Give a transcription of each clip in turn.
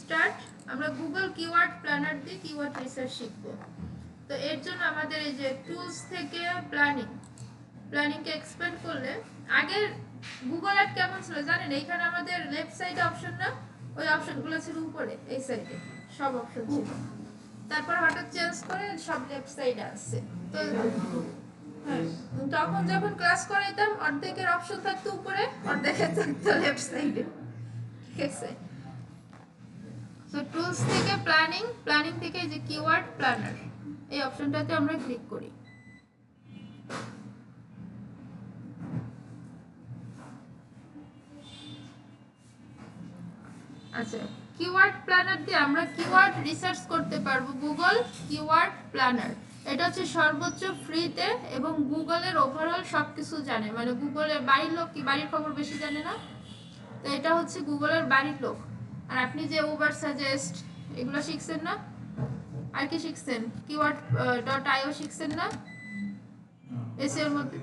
Start. আমরা Google keyword planner দিয়ে keyword research শিখব। তো এর জন্য আমাদের এই যে টুলস থেকে প্ল্যানিংকে এক্সপ্যান্ড করলে, আগে গুগল অ্যাড কেমন ছিল জানেন? এইখানে আমাদের লেফট সাইডে অপশন না, ওই অপশনগুলো ছিল উপরে, এই সাইডে সব অপশন ছিল। তারপর হঠাৎ চেঞ্জ করে সব লেফট সাইডে আসছে। তো তখন যখন ক্লাস করাইতাম অর্ধেকের অপশন থাকতো উপরে, অর্ধেকের থাকতো লেফট সাইডে। ঠিক আছে? সো টুলস থেকে প্ল্যানিং থেকে এই যে কিওয়ার্ড প্ল্যানার, এই অপশনটাতে আমরা ক্লিক করি। আচ্ছা, কিওয়ার্ড প্ল্যানার দিয়ে আমরা কিওয়ার্ড রিসার্চ করতে পারবো। গুগল কিওয়ার্ড প্ল্যানার, এটা হচ্ছে সর্বোচ্চ ফ্রিতে এবং গুগলের ওভারঅল সবকিছু জানে। মানে গুগলের বাড়ির লোক কি বাড়ির খবর বেশি জানে না? তো এটা হচ্ছে গুগলের বাড়ির লোক। আর আপনি যে উবার সাজেস্ট এগুলো শিখছেন না? আর কি শিখছেন? কিওয়ার্ড .io শিখছেন না? এসিওর মধ্যে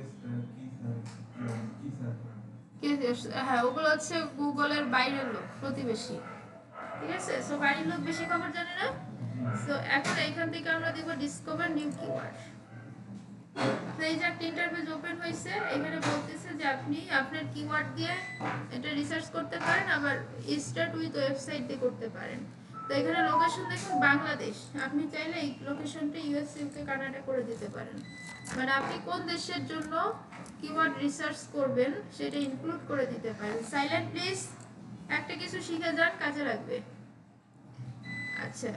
হ্যাঁ, ওগুলো হচ্ছে গুগলের বাইরের লোক, প্রতিবেশী। ঠিক আছে? সো বাড়ির লোক বেশি খবর জানে না। সো এখন এখান থেকে আমরা দিব ডিসকভার নিউ কিওয়ার্ড। তো এই যে একটা ইন্টারফেস ওপেন হয়েছে, এখানে বলতেছে যে আপনি আপনার কিওয়ার্ড দিয়ে এটা রিসার্চ করতে পারেন, আবার স্টার্ট উইথ ওয়েবসাইট দিয়ে করতে পারেন। তো এখানে লোকেশন দেখুন বাংলাদেশ, আপনি চাইলে এই লোকেশনটা ইউএস, ইউকে, কানাডা করে দিতে পারেন। মানে আপনি কোন দেশের জন্য কিওয়ার্ড রিসার্চ করবেন সেটা ইনক্লুড করে দিতে পারেন। সাইলেন্ট প্লিজ, একটা কিছু শিখে যান, কাজে লাগবে। আচ্ছা,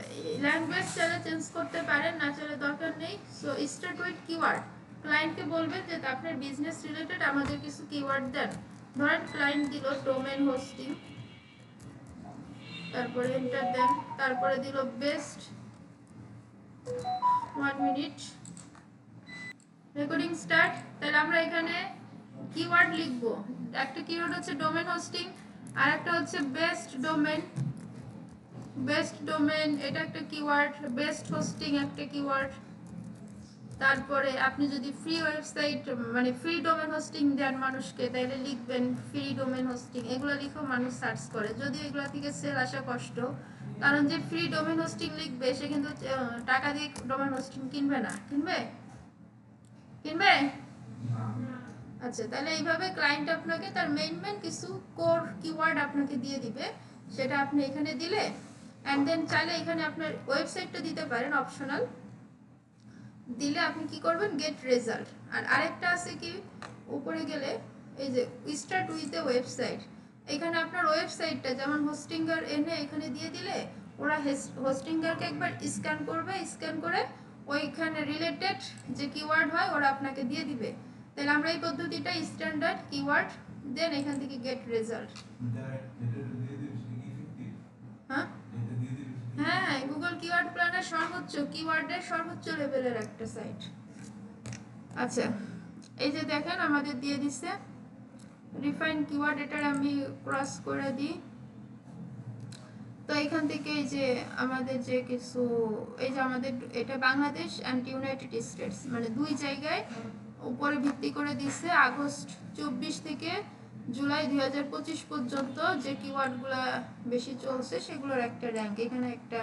ল্যাঙ্গুয়েজ চাইলে চেঞ্জ করতে পারেন, না চাইলে দরকার নেই। সো স্টার্ট উইথ কিওয়ার্ড, ক্লায়েন্টকে বলবেন যে আপনার বিজনেস রিলেটেড আমাদের কিছু কিওয়ার্ড দেন। ধরেন ক্লায়েন্ট দিল ডোমেন হোস্টিং, তারপরে এন্টার দেন, তারপরে দিল বেস্ট। 1 minute, recording start. তাহলে আমরা এখানে কিওয়ার্ড লিখব। একটা কিওয়ার্ড হচ্ছে ডোমেন হোস্টিং, আর একটা হচ্ছে বেস্ট ডোমেন। এটা একটা কিওয়ার্ড, বেস্ট হোস্টিং একটা কিওয়ার্ড। তারপরে আপনি যদি ফ্রি ওয়েবসাইট মানে ফ্রি ডোমেন হোস্টিং দেন মানুষকে, তাহলে লিখবেন ফ্রি ডোমেন হোস্টিং। এগুলো লিখেও মানুষ সার্চ করে, যদিও এগুলো থেকে সেল আসা কষ্ট, কারণ যে ফ্রি ডোমেন হোস্টিং লিখবে সে কিন্তু টাকা দিয়ে ডোমেন হোস্টিং কিনবে না। কিনবে? আচ্ছা, তাহলে এইভাবে ক্লায়েন্ট আপনাকে তার মেইন কিছু কোর কিওয়ার্ড আপনাকে দিয়ে দিবে, সেটা আপনি এখানে দিলে, অ্যান্ড দেন চাইলে এখানে আপনার ওয়েবসাইটটা দিতে পারেন, অপশনাল। দিলে আপনি কি করবেন? Gate result. আর আরেকটা আছে কি, উপরে গেলে এই যে স্টার্ট উইথ এ ওয়েবসাইট, এখানে আপনার ওয়েবসাইটটা যেমন হোস্টিঙ্গার এনে এখানে দিয়ে দিলে ওরা হোস্টিঙ্গারকে একবার স্ক্যান করবে, স্ক্যান করে ওইখানে রিলেটেড যে কিওয়ার্ড হয় ওরা আপনাকে দিয়ে দিবে। তাহলে আমরা এই পদ্ধতিটা স্ট্যান্ডার্ড কিওয়ার্ড, দেন এখান থেকে গেট রেজাল্ট। হ্যাঁ হ্যাঁ, গুগল কিওয়ার্ড প্ল্যানার সর্বোচ্চ কিওয়ার্ডের সর্বোচ্চ লেভেলের একটা সাইট। আচ্ছা, এই যে দেখেন আমাদের দিয়ে দিচ্ছে রিফাইন কিওয়ার্ড, এটার আমি ক্রস করে দিই। তো এখান থেকে এই যে আমাদের যে কিছু, এই যে আমাদের এটা বাংলাদেশ অ্যান্ড ইউনাইটেড স্টেটস, মানে দুই জায়গায় উপরে ভিত্তি করে দিচ্ছে আগস্ট 24 থেকে জুলাই 2025 পর্যন্ত যে কিওয়ার্ডগুলো বেশি চলছে সেগুলোর একটা র্যাঙ্ক এখানে একটা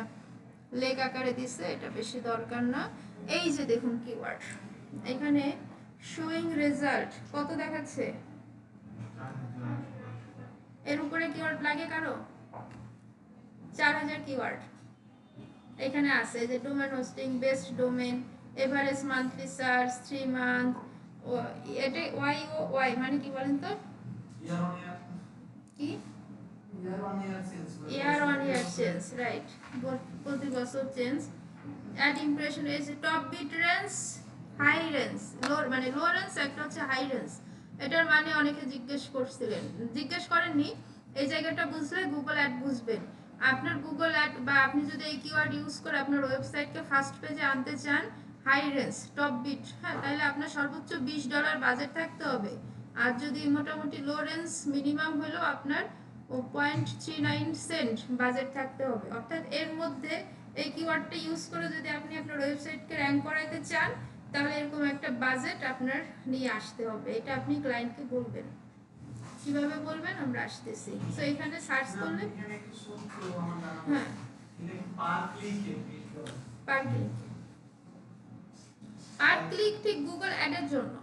লেখ আকারে দিচ্ছে, এটা বেশি দরকার না। এই যে দেখুন কিওয়ার্ড, এখানে শোয়িং রেজাল্ট কত দেখাচ্ছে, এর উপরে কিওয়ার্ড লাগে কারো? 4000 কিওয়ার্ড এখানে আছে, যে domain hosting, best domain, average monthly search 3 month. এটা ওয়াই মানে কি বলেন তো? কি year on year change, right, প্রতি বছর চেঞ্জ। অ্যাড ইমপ্রেশন এই যে top bid range, high range, low মানে লো রেঞ্জ, একটা হচ্ছে হাই রেঞ্জ। এটার মানে অনেকে জিজ্ঞেস করেননি, এই জায়গাটা বুঝলে গুগল অ্যাড বুঝবেন। আপনার গুগল অ্যাড বা আপনি যদি এই কিওয়ার্ড ইউজ করে আপনার ওয়েবসাইটকে ফার্স্ট পেজে আনতে চান, হাই রেঞ্জ টপ বিট, হ্যাঁ, তাহলে আপনার সর্বোচ্চ $20 বাজেট থাকতে হবে। আর যদি মোটামুটি লো রেঞ্জ মিনিমাম হলো আপনার 0.39 সেন্ট বাজেট থাকতে হবে। অর্থাৎ এর মধ্যে এই কিওয়ার্ডটা ইউজ করে যদি আপনি আপনার ওয়েবসাইটকে র্যাঙ্ক করাইতে চান, তাহলে এরকম একটা বাজেট আপনার নিয়ে আসতে হবে, এটা আপনি ক্লায়েন্টকে বলবেন। কিভাবে বলবেন আমরা আসতেছি। সো এখানে সার্চ করলে হ্যাঁ পার ক্লিক ঠিক গুগল অ্যাডের জন্য,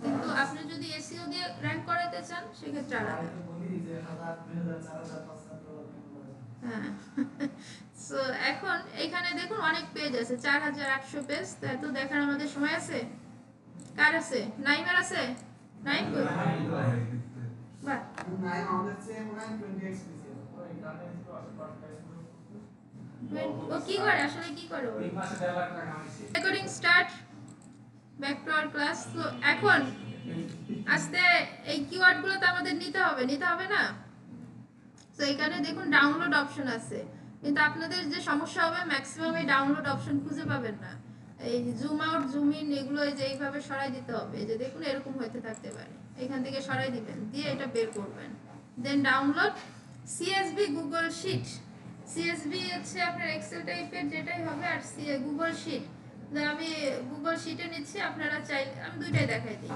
কিন্তু আপনি যদি এসইও দিয়ে র্যাঙ্ক করাতে চান সেক্ষেত্রে আলাদা। হ্যাঁ সো এখন এখানে দেখুন অনেক পেজ আছে, 4800 পেজ। তো এত দেখার আমাদের সময় আছে? কার আছে? নাইমার আছে? নাইম কই? বাহ নাইম আমাদের চেয়ে মনে হয় 20x বেশি। ও কি করে আসলে, কি করে? Recording start, back to our class. তো এখন আস্তে এই কিওয়ার্ডগুলো তো আমাদের নিতে হবে না? তো এখানে দেখুন ডাউনলোড অপশন আছে, কিন্তু আপনাদের যে সমস্যা হবে ম্যাক্সিমাম এই ডাউনলোড অপশন খুঁজে পাবেন না। এই জুম আউট জুম ইন এগুলো এই যে এইভাবে সরাই দিতে হবে। এই যে দেখুন এরকম হতে থাকতে পারে, এখান থেকে সরাই দিবেন, দিয়ে এটা বের করবেন, then download CSV Google sheet. CSV হচ্ছে আপনার এক্সেল টাইপের যেটাই হবে, আর গুগল শিট আমি গুগল শিটে নিচ্ছি। আপনারা চাইলে আমি দুইটাই দেখাই দিই।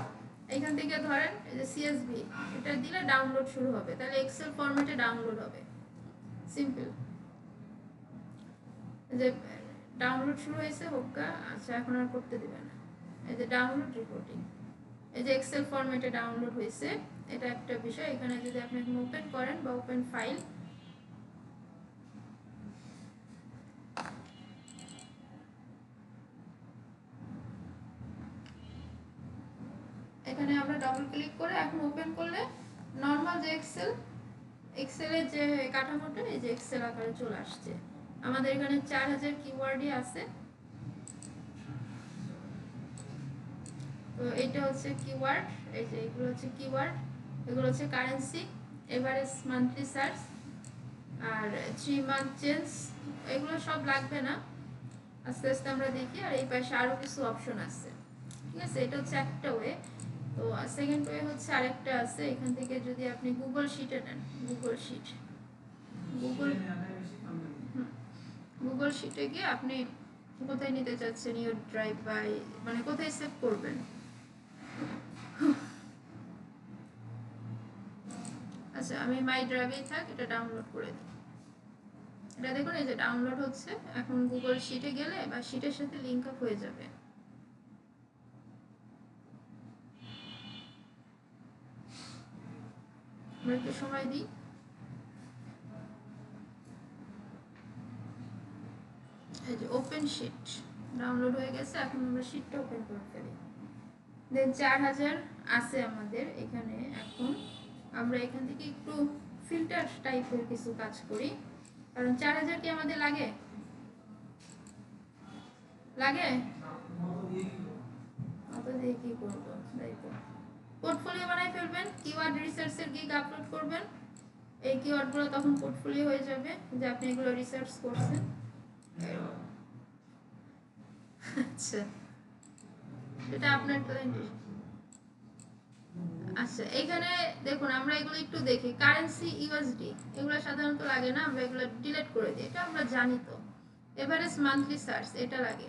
এখান থেকে ধরেন এই যে সিএসভি, এটা দিলে ডাউনলোড শুরু হবে, তাহলে এক্সেল ফরম্যাটে ডাউনলোড হবে। সিম্পল, যে ডাউনলোড শুরু হয়েছে হোকা। আচ্ছা এখন আর করতে দিবে না। এই যে ডাউনলোড রিপোর্টিং, এই যে এক্সেল ফরম্যাটে ডাউনলোড হয়েছে, এটা একটা বিষয়। এখানে যদি আপনি ওপেন করেন বা ওপেন ফাইল, এখানে আমরা ডাবল ক্লিক করে এখন ওপেন করলে নরমাল যে এক্সেলের যে কাঠামোটা, এই যে এক্সেল আকারে চলে আসছে। আমাদের এখানে 4000 কিওয়ার্ডই আছে। তো এটা হচ্ছে কিওয়ার্ড, এই যে এগুলো হচ্ছে কিওয়ার্ড, এগুলো হচ্ছে কারেন্সি, এভারেজ মান্থলি সার্চ, আর 3 মান্থ চেঞ্জ। এগুলো সব লাগবে না, আস্তে আস্তে আমরা দেখি। আর এই পাশে আরো কিছু অপশন আছে, ঠিক আছে? এটা হচ্ছে একটা ওয়ে। তো সেকেন্ড ওয়ে হচ্ছে আরেকটা আছে, এখান থেকে যদি আপনি গুগল শিটে নেন, গুগল শিটে গিয়ে আপনি কোথায় নিতে চাচ্ছেন ইউর ড্রাইভ, বা মানে কোথায় সেভ করবেন। আচ্ছা আমি মাই ড্রাইভেই থাক, এটা ডাউনলোড করে দিই। এটা দেখুন এই যে ডাউনলোড হচ্ছে। এখন গুগল শিটে গেলে বা শিটের সাথে লিংক আপ হয়ে যাবে। আমরা একটু সময় দিই। এই যে ওপেন শিট ডাউনলোড হয়ে গেছে। এখন আমরা শিটটা ওপেন করে ফেলি। দেন 4000 আছে আমাদের এখানে। এখন আমরা এখান থেকে একটু ফিল্টার টাইপের কিছু কাজ করি, কারণ 4000 কি আমাদের লাগে অত দিয়ে কি করবো? তাই তো পোর্টফোলিও বানাই ফেলবেন, কিওয়ার্ড রিসার্চের গিগ আপলোড করবেন। এই কিওয়ার্ডগুলো তখন পোর্টফোলিও হয়ে যাবে, যে আপনি এগুলো রিসার্চ করছেন। আচ্ছা এটা আপনার ক্লায়েন্ট। আচ্ছা এখানে দেখুন আমরা এগুলো একটু দেখি। কারেন্সি ইউএসডি এগুলো সাধারণত লাগে না, আমরা এগুলো ডিলিট করে দিই, এটা আমরা জানি। তো এভারেজ মান্থলি সার্চ এটা লাগে,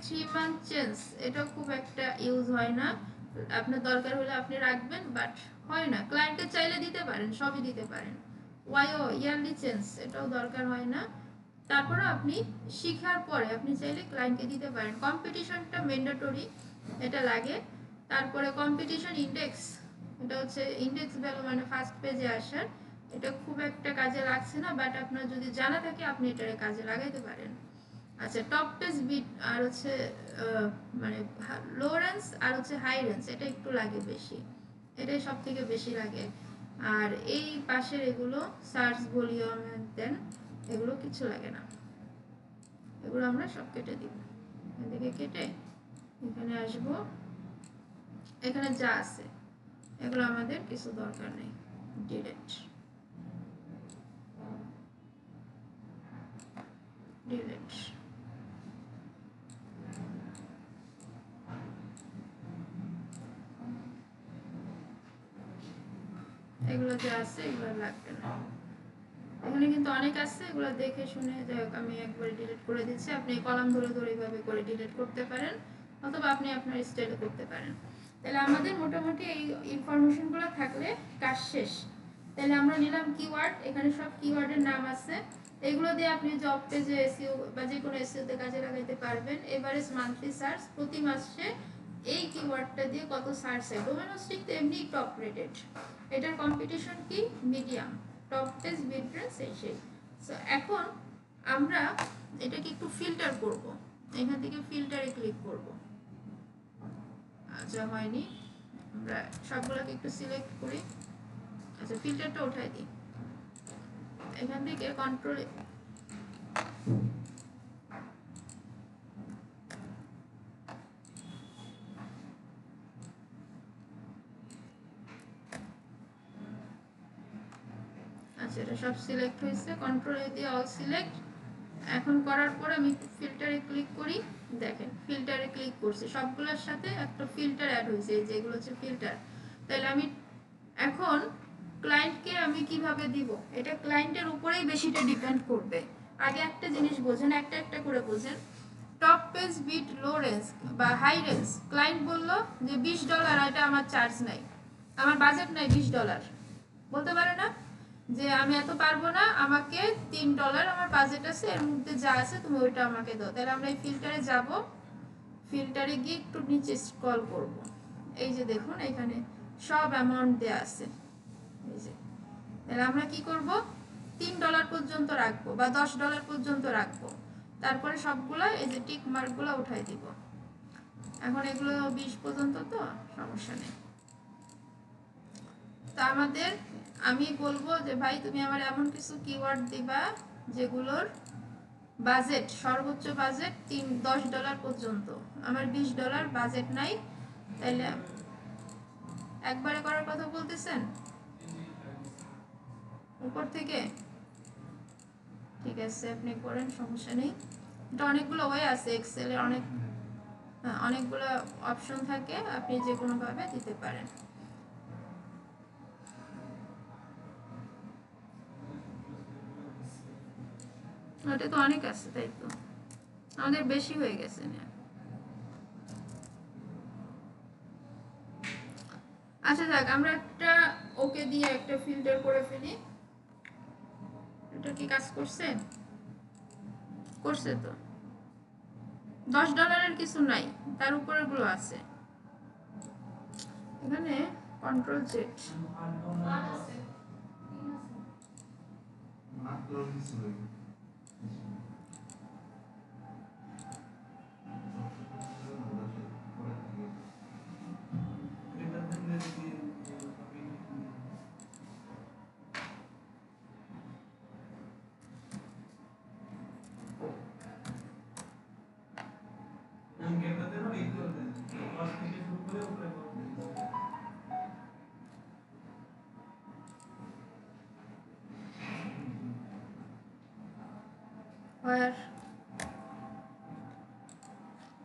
3 মান্থ চেঞ্জ, এটা খুব একটা ইউজ হয় না। আপনার দরকার হলে আপনি রাখবেন, বাট হয় না। ক্লায়েন্টকে চাইলে দিতে পারেন, সবই দিতে পারেন। ওয়াইও ইয়ারলি চেঞ্জ এটাও দরকার হয় না। তারপরে আপনি শিখার পরে আপনি চাইলে ক্লায়েন্টকে দিতে পারেন। কম্পিটিশনটা ম্যান্ডেটরি, এটা লাগে। তারপরে কম্পিটিশন ইন্ডেক্স, এটা হচ্ছে ইন্ডেক্স ভ্যালু, মানে ফার্স্ট পেজে আসার। এটা খুব একটা কাজে লাগছে না, বাট আপনার যদি জানা থাকে আপনি এটারে কাজে লাগাইতে পারেন। আচ্ছা টপ পেজ বিট আর হচ্ছে মানে লো রেঞ্জ আর হচ্ছে হাই রেঞ্জ, এটা একটু লাগে বেশি, এটাই সব থেকে বেশি লাগে। আর এই পাশের এগুলো সার্চ ভলিউম দেন, এগুলো কিছু লাগে না, এগুলো আমরা সব কেটে দিব। এদিকে কেটে এখানে আসবো, এখানে যা আছে এগুলো আমাদের কিছু দরকার নেই, ডিলিট। এগুলো যা আছে এগুলো লাগবে না। এখানে কিন্তু অনেক আছে, এগুলো দেখে শুনে যাই হোক আমি একবার ডিলিট করে দিচ্ছি। আপনি কলাম ধরে ধরে এইভাবে করে ডিলিট করতে পারেন, অথবা আপনি আপনার স্টাইলে করতে পারেন। তাহলে আমাদের মোটামুটি এই ইনফরমেশনগুলো থাকলে কাজ শেষ। তাহলে আমরা নিলাম কিওয়ার্ড, এখানে সব কিওয়ার্ডের নাম আছে, এগুলো দিয়ে আপনি জব পেজে এসইও বা যে কোনো এসইওতে কাজে লাগাইতে পারবেন। এভারেজ মান্থলি সার্চ, প্রতি মাসে এই কিওয়ার্ডটা দিয়ে কত সার্চ হয়। ডোমেন হোস্টিং তো এমনি টপ রেটেড, এটার কম্পিটিশন কি মিডিয়াম, টপ পেজ বিটরেন্স এই সেই। সো এখন আমরা এটাকে একটু ফিল্টার করব, এখান থেকে ফিল্টারে ক্লিক করব। আচ্ছা হয়নি, আমরা সবগুলোকে একটু সিলেক্ট করি। আচ্ছা ফিল্টারটা উঠাই দিই, এখান থেকে কন্ট্রোল আচ্ছা এটা সব সিলেক্ট হয়েছে, কন্ট্রোল এ দিয়ে অল সিলেক্ট। এখন করার পর আমি ফিল্টারে ক্লিক করি, দেখেন ফিল্টারে ক্লিক করছি, সবগুলোর সাথে একটা ফিল্টার অ্যাড হয়েছে, যেগুলো হচ্ছে ফিল্টার। তাহলে আমি এখন ক্লায়েন্টকে আমি কিভাবে দিব, এটা ক্লায়েন্টের উপরেই বেশিটা ডিপেন্ড করবে। আগে একটা জিনিস বোঝেন, একটা একটা করে বোঝেন। Top page bit low range বা হাই রেঞ্জ, ক্লায়েন্ট বললো যে $20, এটা আমার চার্জ নাই, আমার বাজেট নাই $20, বলতে পারে না যে আমি এত পারবো না, আমাকে $3 আমার বাজেট আছে, এর মধ্যে যা আছে তুমি ওইটা আমাকে দাও। তাহলে আমরা এই ফিল্টারে যাব, ফিল্টারে গিয়ে একটু নিচে স্ক্রল করব, এই যে দেখুন এখানে সব অ্যামাউন্ট দেয়া আছে, এই যে। তাহলে আমরা কি করব, $3 পর্যন্ত রাখবো বা $10 পর্যন্ত রাখবো, তারপরে সবগুলো এই যে টিক মার্কগুলো উঠাই দিব। এখন এগুলো 20 পর্যন্ত, তো সমস্যা নেই। তো আমাদের আমি বলবো যে ভাই তুমি আমার এমন কিছু কিওয়ার্ড দিবা যেগুলোর বাজেট সর্বোচ্চ বাজেট $10 পর্যন্ত, আমার $20 বাজেট নাই। তাহলে একবারে করার কথা বলতেছেন উপর থেকে, ঠিক আছে আপনি করেন, সমস্যা নেই। এটা অনেকগুলো ওয়ে আছে, এক্সেলে অনেকগুলো অপশন থাকে, আপনি যে কোনো ভাবে দিতে পারেন। ওটা তো অনেক আছে, তাই তো আমাদের বেশি হয়ে গেছে না। আচ্ছা যাক, আমরা একটা ওকে দিয়ে একটা ফিল্টার করে ফেলি। এটা কি কাজ করছে? করছে তো। $10 কিছু নাই, তার উপরে গুলো আছে। এখানে কন্ট্রোল জেড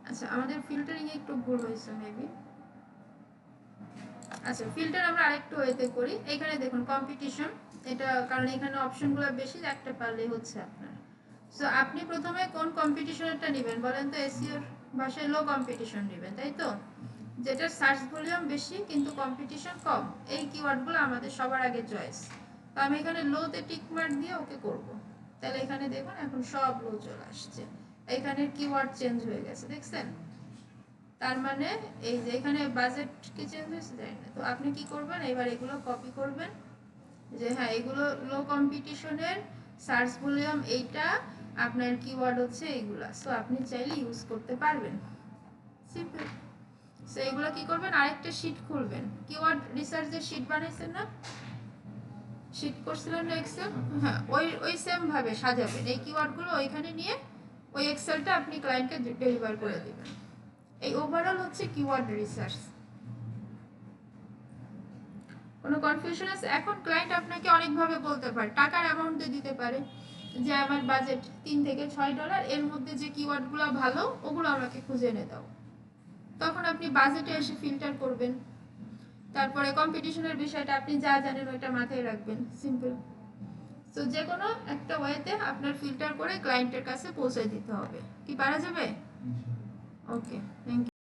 আচ্ছা আমাদের ফিল্টারিং এ একটু ভুল হয়েছে মেবি। আচ্ছা ফিল্টার আমরা আরেকটু ওয়েতে করি। এখানে দেখুন কম্পিটিশন, এটা কারণ এখানে অপশনগুলো বেশি, একটা পারলেই হচ্ছে আপনার। সো আপনি প্রথমে কোন কম্পিটিশনেরটা নেবেন বলেন তো? এসইওর ভাষায় লো কম্পিটিশন নেবেন, তাই তো, যেটা সার্চ ভলিউম বেশি কিন্তু কম্পিটিশন কম, এই কিওয়ার্ডগুলো আমাদের সবার আগে চয়েস। তো আমি এখানে লোতে টিক মার্ক দিয়ে ওকে করব। তাহলে এখানে দেখুন এখন সব লো চলে আসছে, এখানে কিওয়ার্ড চেঞ্জ হয়ে গেছে, দেখছেন? তার মানে এই যে এখানে বাজেট কি চেঞ্জ হয়েছে জানি না। তো আপনি কি করবেন, এবার এগুলো কপি করবেন, যে হ্যাঁ এগুলো লো কম্পিটিশনের সার্চ ভলিউম এইটা, আপনার কিওয়ার্ড হচ্ছে এইগুলা। সো আপনি চাইলে ইউজ করতে পারবেন, সিম্পল। সো এগুলো কি করবেন, আরেকটা শীট খুলবেন, কিওয়ার্ড রিসার্চের শীট বানাইছেন না, শীট করছিলেন না এক্সেল, হ্যাঁ ওই সেম ভাবে সাজাবেন এই কিওয়ার্ডগুলো, ওইখানে নিয়ে ওই এক্সেলটা আপনি ক্লায়েন্টকে ডেলিভার করে দিবেন। এই ওভারঅল হচ্ছে কিওয়ার্ড রিসার্চ। কোনো কনফিউশন আছে? এখন ক্লায়েন্ট আপনাকে অনেকভাবে বলতে পারে, টাকার অ্যামাউন্টে দিতে পারে যে আমার বাজেট $3 থেকে $6, এর মধ্যে যে কিওয়ার্ডগুলো ভালো ওগুলো আমাকে খুঁজে এনে দাও। তখন আপনি বাজেটে এসে ফিল্টার করবেন, তারপরে কম্পিটিশনের বিষয়টা আপনি যা জানেন ওইটা মাথায় রাখবেন, সিম্পল। সো যে কোনো একটা ওয়েতে আপনার ফিল্টার করে ক্লায়েন্টের কাছে পৌঁছে দিতে হবে। কি পারা যাবে? ওকে, থ্যাংক ইউ।